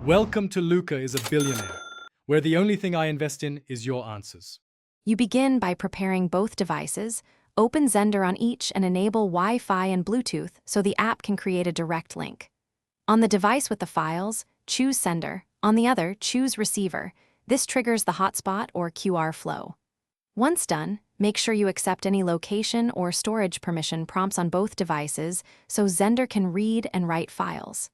Welcome to Luca is a Billionaire, where the only thing I invest in is your answers. You begin by preparing both devices, open Xender on each and enable Wi-Fi and Bluetooth so the app can create a direct link. On the device with the files, choose Sender. On the other, choose Receiver. This triggers the hotspot or QR flow. Once done, make sure you accept any location or storage permission prompts on both devices so Xender can read and write files.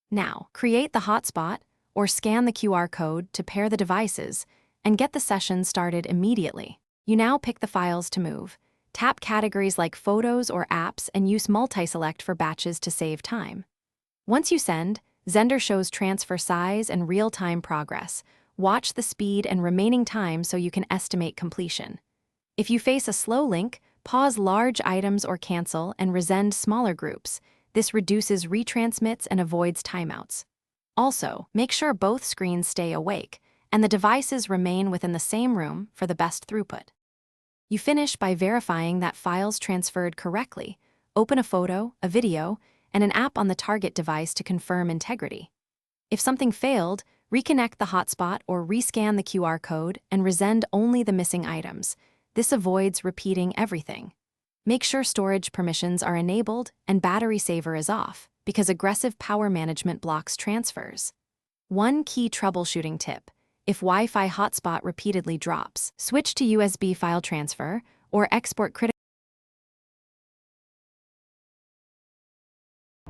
Now, create the hotspot or scan the QR code to pair the devices and get the session started immediately. You now pick the files to move. Tap categories like photos or apps and use multi-select for batches to save time. Once you send, Xender shows transfer size and real-time progress. Watch the speed and remaining time so you can estimate completion. If you face a slow link, pause large items or cancel and resend smaller groups. This reduces retransmits and avoids timeouts. Also, make sure both screens stay awake and the devices remain within the same room for the best throughput. You finish by verifying that files transferred correctly. Open a photo, a video, and an app on the target device to confirm integrity. If something failed, reconnect the hotspot or rescan the QR code and resend only the missing items. This avoids repeating everything. Make sure storage permissions are enabled and battery saver is off, because aggressive power management blocks transfers. One key troubleshooting tip: if Wi-Fi hotspot repeatedly drops, switch to USB file transfer or export critical.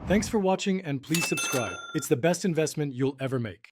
Thanks for watching and please subscribe. It's the best investment you'll ever make.